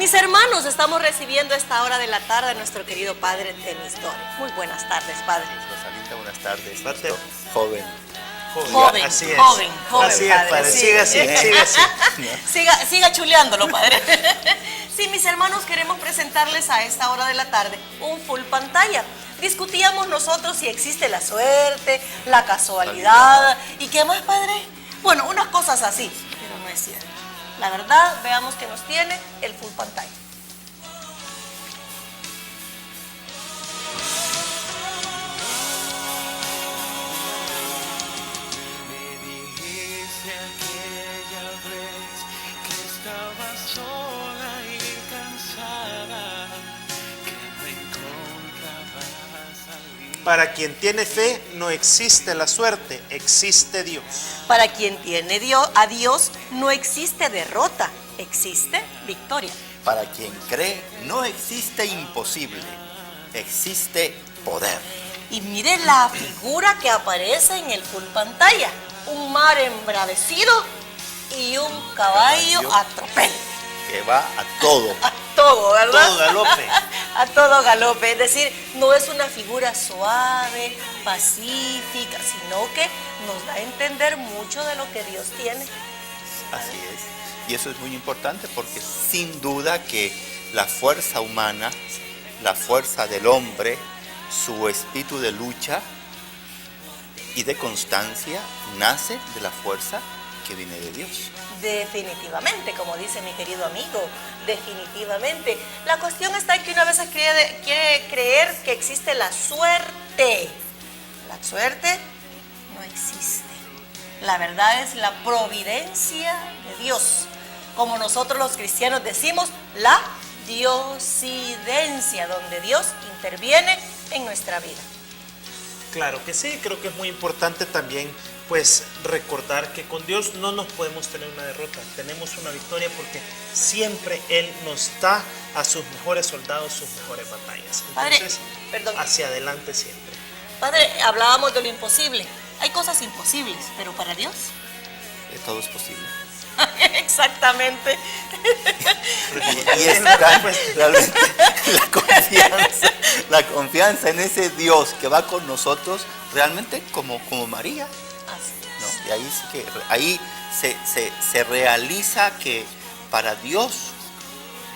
Mis hermanos, estamos recibiendo a esta hora de la tarde a nuestro querido padre Denis Dore. Muy buenas tardes, padre. Rosalita, buenas tardes. Parte- Joven. Joven, así es. joven, Así es, padre. padre. Sí. Siga así, siga así. Siga chuleándolo, padre. Sí, mis hermanos, queremos presentarles a esta hora de la tarde un full pantalla. Discutíamos nosotros si existe la suerte, la casualidad y qué más, padre. Bueno, unas cosas así, pero no es cierto. La verdad, veamos qué nos tiene el full pantalla. Me dijiste aquella vez que estaba sola y cansada, que no encontraba salida. Para quien tiene fe, no existe la suerte, existe Dios. Para quien tiene a Dios, no existe derrota, existe victoria. Para quien cree, no existe imposible, existe poder. Y mire la figura que aparece en el full pantalla. Un mar embravecido y un caballo a tropel. Que va a todo. A todo, ¿verdad? Todo galope. A todo galope. Es decir, no es una figura suave, pacífica, sino que nos da a entender mucho de lo que Dios tiene. Así es. Y eso es muy importante porque sin duda que la fuerza humana, la fuerza del hombre, su espíritu de lucha y de constancia nace de la fuerza que viene de Dios. Definitivamente, como dice mi querido amigo, definitivamente. La cuestión está en que una vez quiere creer que existe la suerte. La suerte no existe. La verdad es la providencia de Dios. Como nosotros los cristianos decimos, la diosidencia, donde Dios interviene en nuestra vida. Claro que sí, creo que es muy importante también pues recordar que con Dios no nos podemos tener una derrota, tenemos una victoria porque siempre Él nos da a sus mejores soldados sus mejores batallas. Padre, Entonces, perdón. hacia adelante siempre. Padre, hablábamos de lo imposible. Hay cosas imposibles, pero para Dios. Todo es posible. Exactamente. Y es realmente la confianza en ese Dios que va con nosotros, realmente como María. Así es. ¿No? Y ahí sí que ahí se realiza que para Dios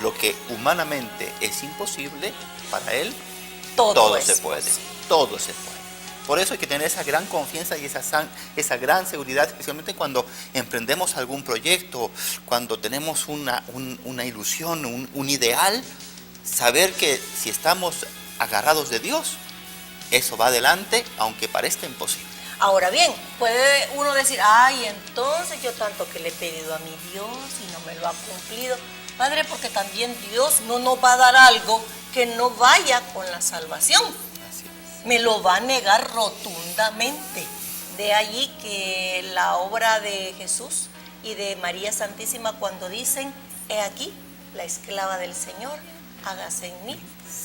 lo que humanamente es imposible, para Él todo se puede. Todo se puede. Por eso hay que tener esa gran confianza y esa gran seguridad, especialmente cuando emprendemos algún proyecto, cuando tenemos una ilusión, un ideal, saber que si estamos agarrados de Dios, eso va adelante, aunque parezca imposible. Ahora bien, puede uno decir, ay, entonces yo tanto que le he pedido a mi Dios y no me lo ha cumplido. Padre, porque también Dios no nos va a dar algo que no vaya con la salvación. Me lo va a negar rotundamente. De allí que la obra de Jesús y de María Santísima cuando dicen, he aquí la esclava del Señor, hágase en mí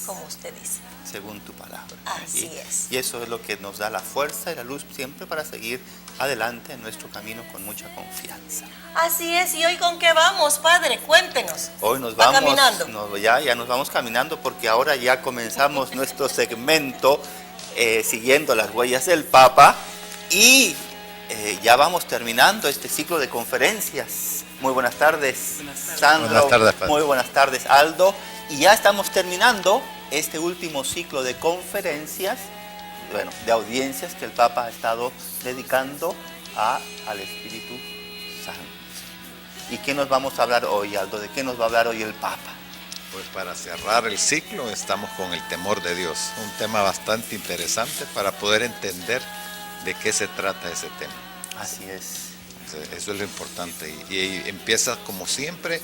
como usted dice. Según tu palabra. Así es. Y eso es lo que nos da la fuerza y la luz siempre para seguir adelante en nuestro camino con mucha confianza. Así es, ¿y hoy con qué vamos, Padre? Cuéntenos. Hoy nos ¿Va vamos caminando? ya nos vamos caminando porque ahora ya comenzamos nuestro segmento siguiendo las huellas del Papa y ya vamos terminando este ciclo de conferencias. Muy buenas tardes, Sandro. Buenas tardes, Padre. Muy buenas tardes, Aldo. Y ya estamos terminando este último ciclo de conferencias, bueno, de audiencias que el Papa ha estado dedicando al Espíritu Santo. ¿Y qué nos vamos a hablar hoy, Aldo? ¿De qué nos va a hablar hoy el Papa? Pues para cerrar el ciclo estamos con el temor de Dios, un tema bastante interesante para poder entender de qué se trata ese tema. Así es. Eso es lo importante y empieza como siempre,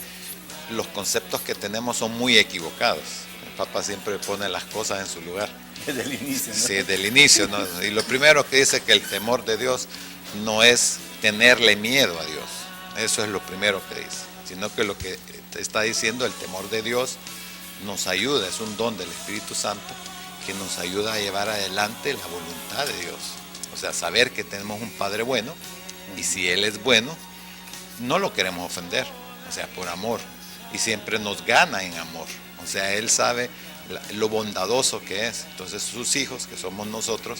los conceptos que tenemos son muy equivocados. El Papa siempre pone las cosas en su lugar. Desde el inicio, ¿no? Sí, del inicio, ¿no? Y lo primero que dice que el temor de Dios no es tenerle miedo a Dios, eso es lo primero que dice, sino que lo que está diciendo el temor de Dios nos ayuda, es un don del Espíritu Santo que nos ayuda a llevar adelante la voluntad de Dios. O sea, saber que tenemos un Padre bueno y si Él es bueno, no lo queremos ofender, o sea, por amor. y siempre nos gana en amor. O sea, Él sabe lo bondadoso que es. Entonces sus hijos, que somos nosotros,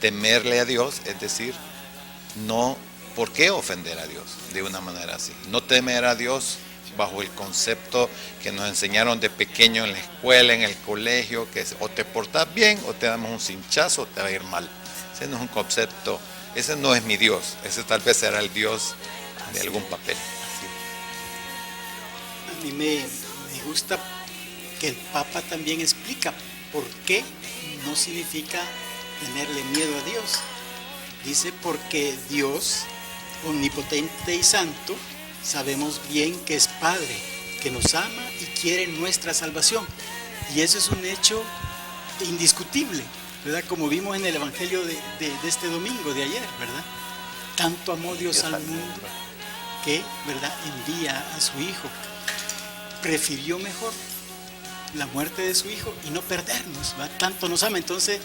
temerle a Dios, es decir, no, ¿por qué ofender a Dios de una manera así? No temer a Dios bajo el concepto que nos enseñaron de pequeño en la escuela, en el colegio, que es, o te portas bien o te damos un cinchazo o te va a ir mal. Ese no es un concepto, ese no es mi Dios, ese tal vez será el Dios de algún papel. A mí me gusta que el Papa también explica por qué no significa tenerle miedo a Dios. Dice porque Dios, omnipotente y santo, sabemos bien que es Padre, que nos ama y quiere nuestra salvación. Y eso es un hecho indiscutible, ¿verdad? Como vimos en el Evangelio de este domingo, de ayer, ¿verdad? Tanto amó Dios al mundo que, ¿verdad?, envía a su Hijo. Prefirió mejor la muerte de su Hijo y no perdernos, ¿verdad? Tanto nos ama. Entonces,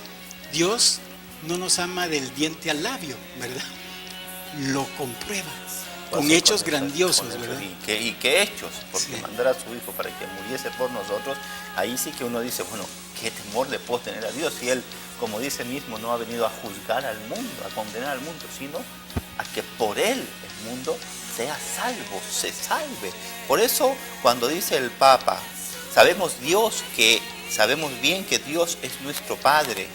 Dios no nos ama del diente al labio, ¿verdad? Lo comprueba con hechos grandiosos, ¿verdad? ¿Y qué hechos? Porque Sí. mandar a su Hijo para que muriese por nosotros, ahí sí que uno dice, bueno, ¿qué temor le puedo tener a Dios? Si Él, como dice mismo, no ha venido a juzgar al mundo, a condenar al mundo, sino a que por Él el mundo sea salvo, se salve. Por eso, cuando dice el Papa, sabemos bien que Dios es nuestro Padre,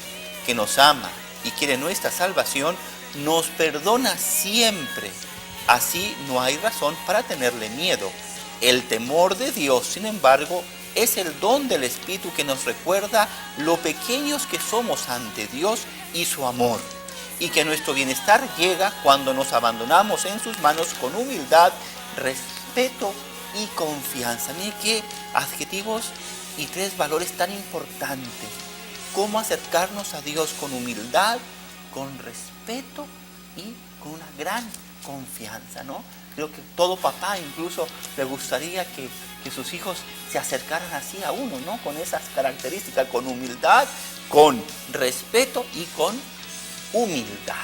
que nos ama y quiere nuestra salvación, nos perdona siempre. Así no hay razón para tenerle miedo. El temor de Dios, sin embargo, es el don del Espíritu que nos recuerda lo pequeños que somos ante Dios y su amor, y que nuestro bienestar llega cuando nos abandonamos en sus manos con humildad, respeto y confianza. Miren qué adjetivos y 3 valores tan importantes. Cómo acercarnos a Dios con humildad, con respeto y con una gran confianza, ¿no? Creo que todo papá incluso le gustaría que sus hijos se acercaran así a uno, ¿no? Con esas características, con humildad, con respeto y con humildad.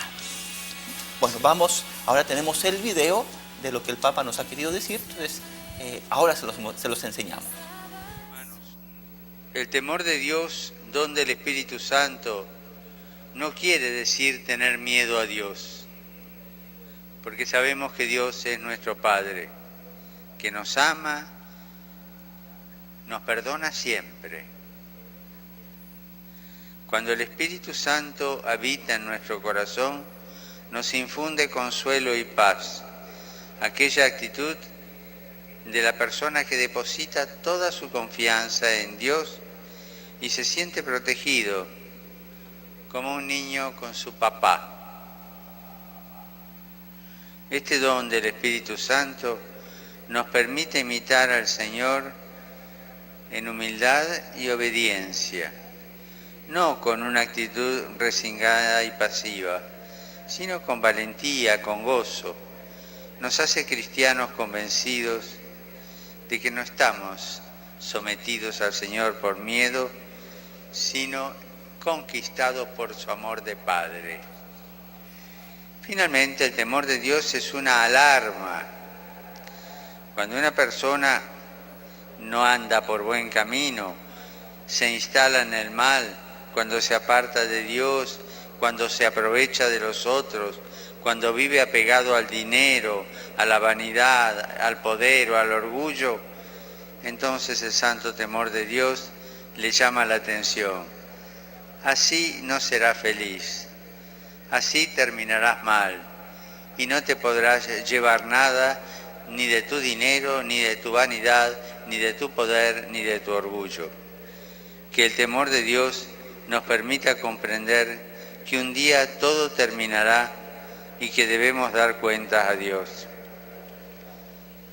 Bueno, ahora tenemos el video de lo que el Papa nos ha querido decir, entonces ahora se los enseñamos. El temor de Dios, don del Espíritu Santo, no quiere decir tener miedo a Dios, porque sabemos que Dios es nuestro Padre, que nos ama, nos perdona siempre. Cuando el Espíritu Santo habita en nuestro corazón, nos infunde consuelo y paz, aquella actitud de la persona que deposita toda su confianza en Dios y se siente protegido, como un niño con su papá. Este don del Espíritu Santo nos permite imitar al Señor en humildad y obediencia, no con una actitud resignada y pasiva, sino con valentía, con gozo. Nos hace cristianos convencidos de que no estamos sometidos al Señor por miedo, sino conquistados por su amor de Padre. Finalmente, el temor de Dios es una alarma. Cuando una persona no anda por buen camino, se instala en el mal, cuando se aparta de Dios, cuando se aprovecha de los otros, cuando vive apegado al dinero, a la vanidad, al poder o al orgullo, entonces el santo temor de Dios le llama la atención. Así no serás feliz, así terminarás mal y no te podrás llevar nada, ni de tu dinero, ni de tu vanidad, ni de tu poder, ni de tu orgullo. Que el temor de Dios nos permita comprender que un día todo terminará y que debemos dar cuentas a Dios.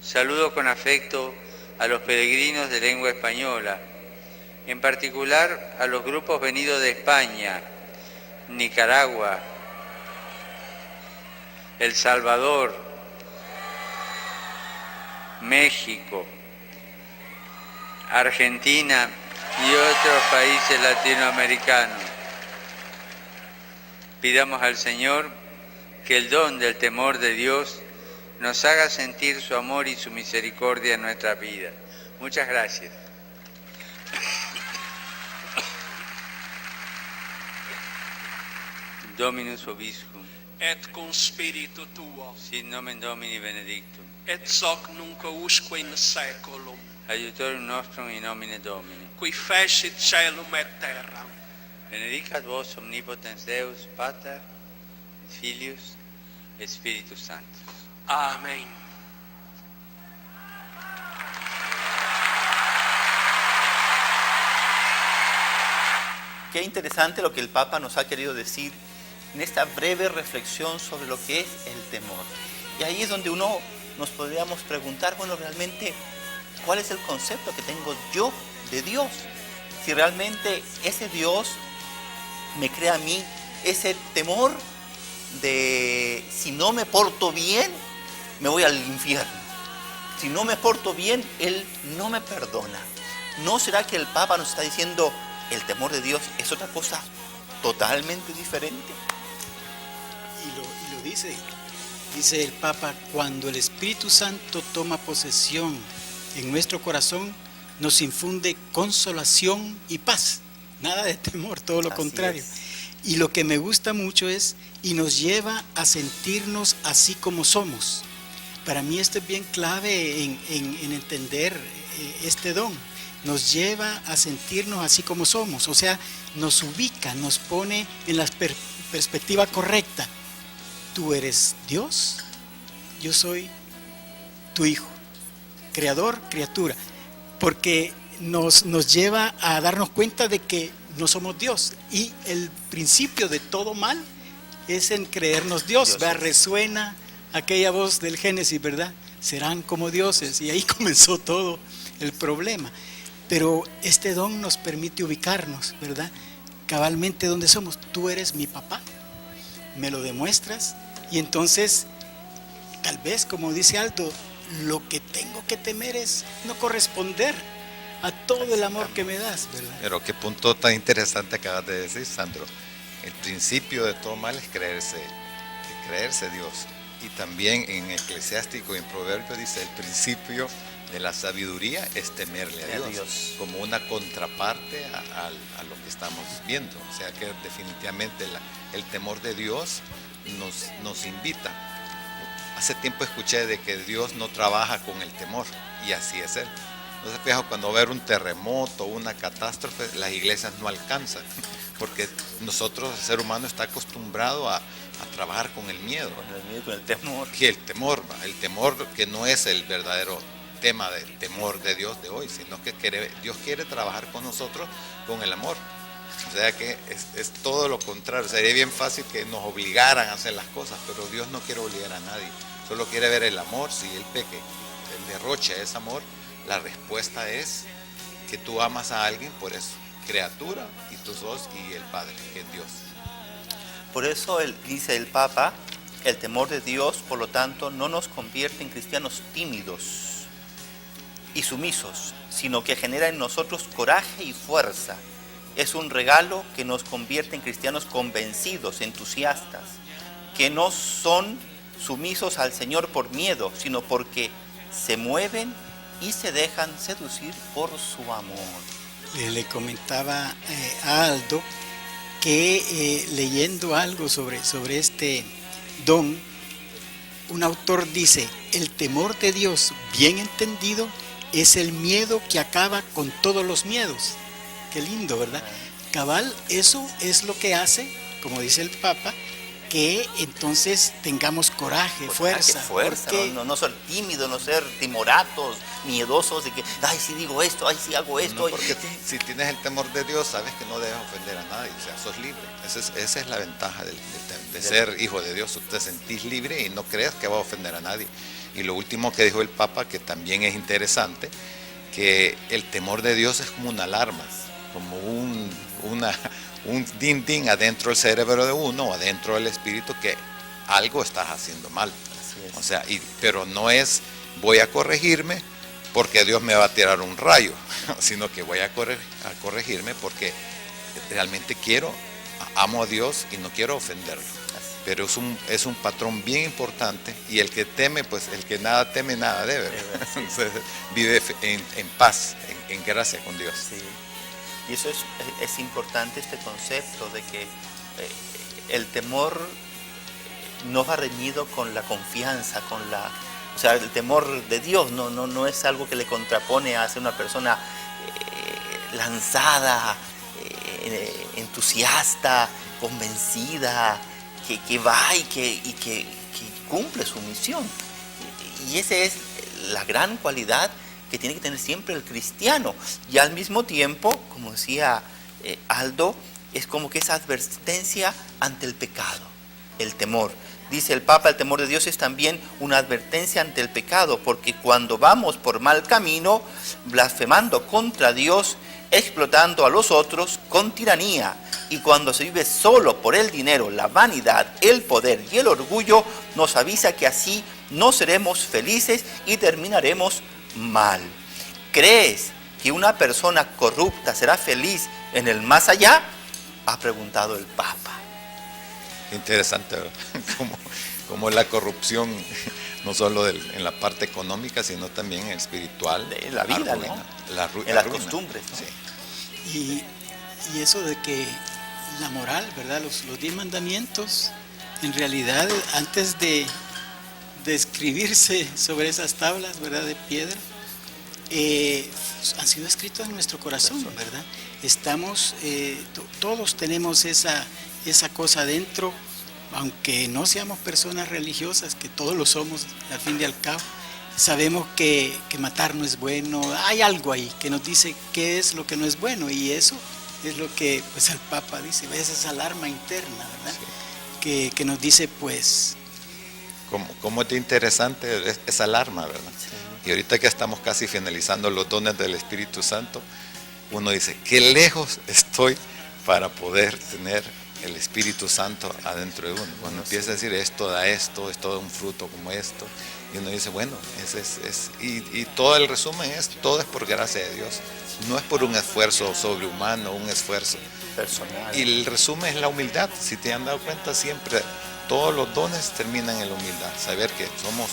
Saludo con afecto a los peregrinos de lengua española, en particular a los grupos venidos de España, Nicaragua, El Salvador, México, Argentina y otros países latinoamericanos. Pidamos al Señor que el don del temor de Dios nos haga sentir su amor y su misericordia en nuestra vida. Muchas gracias. Dominus vobiscum, et cum spiritu tuo, sit nomen Domini benedictum, et soc nunc usque in saeculum, aiutorium nostrum in nomine Domini. qui fecit caelum et terram. Benedicat vos omnipotens Deus, Pater, Filius, et Spiritus Sanctus. Amen. Qué interesante lo que el Papa nos ha querido decir en esta breve reflexión sobre lo que es el temor. Y ahí es donde nos podríamos preguntar, bueno, realmente, ¿cuál es el concepto que tengo yo de Dios? Si realmente ese Dios me crea a mí ese temor de si no me porto bien, me voy al infierno. Si no me porto bien, Él no me perdona. ¿No será que el Papa nos está diciendo el temor de Dios es otra cosa totalmente diferente? Y lo dice el Papa, cuando el Espíritu Santo toma posesión en nuestro corazón, nos infunde consolación y paz. Nada de temor, todo lo Así contrario. es. Y lo que me gusta mucho es, y nos lleva a sentirnos así como somos. Para mí esto es bien clave en entender este don. Nos lleva a sentirnos así como somos, o sea, nos ubica, nos pone en la perspectiva correcta. Tú eres Dios, yo soy tu hijo, creador, criatura, porque nos lleva a darnos cuenta de que no somos Dios, y el principio de todo mal es en creernos Dios, ¿verdad? Resuena aquella voz del Génesis, ¿verdad? Serán como dioses, y ahí comenzó todo el problema. Pero este don nos permite ubicarnos, ¿verdad? Cabalmente donde somos. Tú eres mi papá, me lo demuestras, y entonces, tal vez, como dice Aldo, lo que tengo que temer es no corresponder a todo el amor que me das, ¿verdad? Pero qué punto tan interesante acabas de decir, Sandro. El principio de todo mal es creerse Dios. Y también en Eclesiástico y en Proverbios dice, el principio de la sabiduría es temerle a Dios, como una contraparte a lo que estamos viendo. O sea que definitivamente el temor de Dios nos invita. Hace tiempo escuché de que Dios no trabaja con el temor, y así es Él. No se fija, cuando va a haber un terremoto, una catástrofe, las iglesias no alcanzan, porque nosotros, el ser humano, está acostumbrado a trabajar con el miedo. Con el temor. Que el temor que no es el verdadero tema del temor de Dios de hoy, sino que Dios quiere trabajar con nosotros con el amor. O sea que es todo lo contrario. Sería bien fácil que nos obligaran a hacer las cosas, pero Dios no quiere obligar a nadie. Solo quiere ver el amor. Si Él peque, el derroche es amor, la respuesta es que tú amas a alguien por eso, criatura, y tú sos y el Padre, que es Dios. Por eso dice el Papa, el temor de Dios, por lo tanto, no nos convierte en cristianos tímidos y sumisos, sino que genera en nosotros coraje y fuerza. Es un regalo que nos convierte en cristianos convencidos, entusiastas, que no son sumisos al Señor por miedo, sino porque se mueven y se dejan seducir por su amor. Le comentaba a Aldo que leyendo algo sobre este don, un autor dice, el temor de Dios bien entendido es el miedo que acaba con todos los miedos. Qué lindo, ¿verdad? Cabal, eso es lo que hace, como dice el Papa, que entonces tengamos coraje, fuerza. Porque no ser tímidos, no ser timoratos, miedosos de que, ay, si digo esto, ay, si hago esto. No, porque si tienes el temor de Dios, sabes que no debes ofender a nadie, o sea, sos libre. Esa es la ventaja de ser hijo de Dios. Te sentís libre y no creas que va a ofender a nadie. Y lo último que dijo el Papa, que también es interesante, que el temor de Dios es como una alarma, como un din-din adentro del cerebro de uno, o adentro del espíritu, que algo estás haciendo mal. O sea, pero no es voy a corregirme porque Dios me va a tirar un rayo, sino que voy a corregirme porque realmente amo a Dios y no quiero ofenderlo. pero es un patrón bien importante, y el que teme, pues el que nada teme, nada debe. Entonces, vive en paz, en gracia con Dios. Sí. Y eso es importante, este concepto de que el temor no va reñido con la confianza, o sea, el temor de Dios no es algo que le contrapone a ser una persona lanzada, entusiasta, convencida, que va y que cumple su misión. Y esa es la gran cualidad que tiene que tener siempre el cristiano. Y al mismo tiempo, como decía Aldo, es como que esa advertencia ante el pecado, el temor. Dice el Papa, el temor de Dios es también una advertencia ante el pecado, porque cuando vamos por mal camino, blasfemando contra Dios, explotando a los otros con tiranía, y cuando se vive solo por el dinero, la vanidad, el poder y el orgullo, nos avisa que así no seremos felices y terminaremos mal. ¿Crees que una persona corrupta será feliz en el más allá? Ha preguntado el Papa. Interesante, ¿verdad? Como la corrupción, no solo en la parte económica, sino también espiritual. De la vida, arruina, ¿no? En las costumbres, ¿no? Sí. Y eso de que la moral, ¿verdad? Los 10 mandamientos, en realidad, antes de escribirse sobre esas tablas, ¿verdad?, de piedra, han sido escritos en nuestro corazón, ¿verdad? Estamos, todos tenemos esa cosa dentro, aunque no seamos personas religiosas, que todos lo somos al fin y al cabo. Sabemos que matar no es bueno, hay algo ahí que nos dice qué es lo que no es bueno, y eso es lo que pues el Papa dice, es esa alarma interna, ¿verdad? Sí. Que nos dice pues... Como es interesante esa alarma, ¿verdad? Sí. Y ahorita que estamos casi finalizando los dones del Espíritu Santo, uno dice, qué lejos estoy para poder tener el Espíritu Santo adentro de uno. Cuando empieza a decir esto da esto, es todo un fruto como esto, y uno dice, bueno, y todo el resumen es, todo es por gracia de Dios, no es por un esfuerzo sobrehumano, un esfuerzo personal. Y el resumen es la humildad. Si te han dado cuenta, siempre todos los dones terminan en la humildad, saber que somos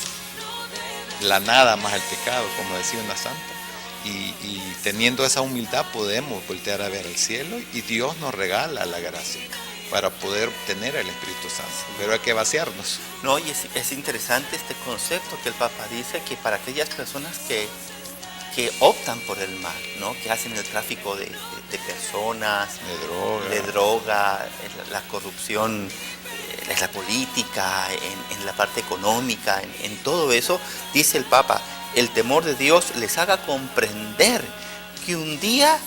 la nada más el pecado, como decía una santa, y teniendo esa humildad podemos voltear a ver el cielo, y Dios nos regala la gracia para poder tener el Espíritu Santo, pero hay que vaciarnos. No, y es interesante este concepto que el Papa dice, que para aquellas personas que optan por el mal, ¿no?, que hacen el tráfico de personas, de droga, la corrupción, la política, en la parte económica, en todo eso, dice el Papa, el temor de Dios les haga comprender que un día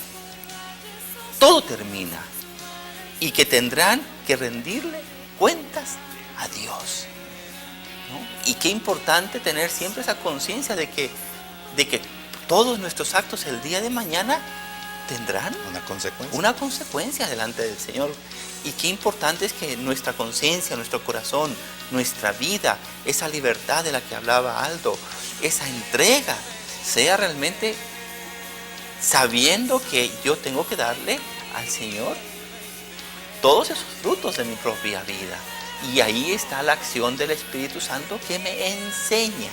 todo termina y que tendrán que rendirle cuentas a Dios, ¿no? Y qué importante tener siempre esa conciencia de que todos nuestros actos el día de mañana tendrán una consecuencia delante del Señor. Y qué importante es que nuestra conciencia, nuestro corazón, nuestra vida, esa libertad de la que hablaba Aldo, esa entrega, sea realmente sabiendo que yo tengo que darle al Señor todos esos frutos de mi propia vida. Y ahí está la acción del Espíritu Santo que me enseña,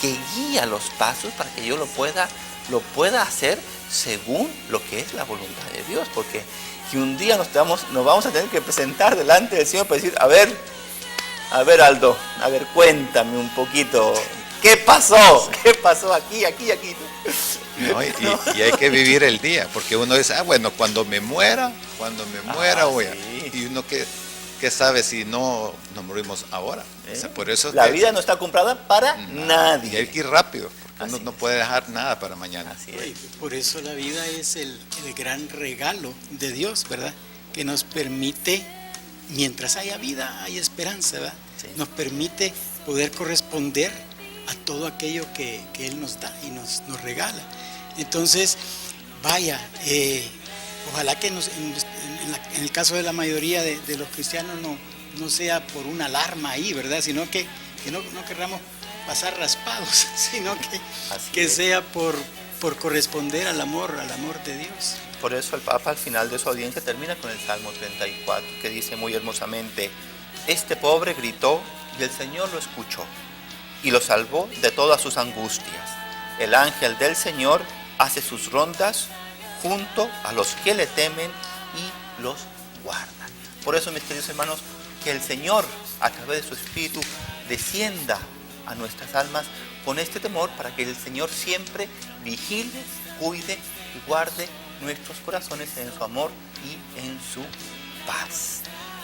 que guía los pasos para que yo lo pueda hacer según lo que es la voluntad de Dios. Porque que un día nos vamos a tener que presentar delante del Señor para decir, a ver Aldo, cuéntame un poquito, ¿qué pasó? ¿Qué pasó aquí? No, y hay que vivir el día, porque uno dice, bueno, cuando me muera voy a... Sí. Y uno que sabe si no nos morimos ahora. O sea, por eso la vida no está comprada para nadie. Y hay que ir rápido, porque uno no puede dejar nada para mañana. Así es. Por eso la vida es el gran regalo de Dios, ¿verdad? Que nos permite, mientras haya vida, hay esperanza, ¿verdad? Sí. Nos permite poder corresponder a todo aquello que Él nos da y nos regala. Entonces, vaya, ojalá que en el caso de la mayoría de los cristianos no sea por una alarma ahí, ¿verdad? Sino que no querramos pasar raspados, sino que sea por corresponder al amor de Dios. Por eso el Papa al final de su audiencia termina con el Salmo 34, que dice muy hermosamente, Este pobre gritó y el Señor lo escuchó y lo salvó de todas sus angustias. El ángel del Señor hace sus rondas junto a los que le temen y los guarda. Por eso, mis queridos hermanos, que el Señor, a través de su Espíritu, descienda a nuestras almas con este temor, para que el Señor siempre vigile, cuide y guarde nuestros corazones en su amor y en su paz.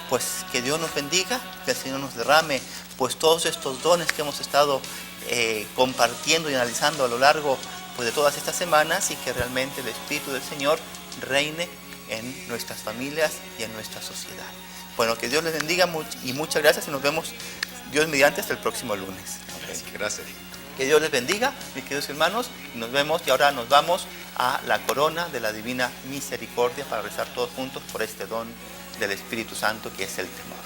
Pues que Dios nos bendiga, que el Señor nos derrame pues todos estos dones que hemos estado compartiendo y analizando a lo largo pues, de todas estas semanas, y que realmente el Espíritu del Señor reine en nuestras familias y en nuestra sociedad. Bueno, que Dios les bendiga y muchas gracias, y nos vemos Dios mediante hasta el próximo lunes. Gracias. Que Dios les bendiga, mis queridos hermanos, y nos vemos, y ahora nos vamos a la corona de la Divina Misericordia para rezar todos juntos por este don del Espíritu Santo que es el temor.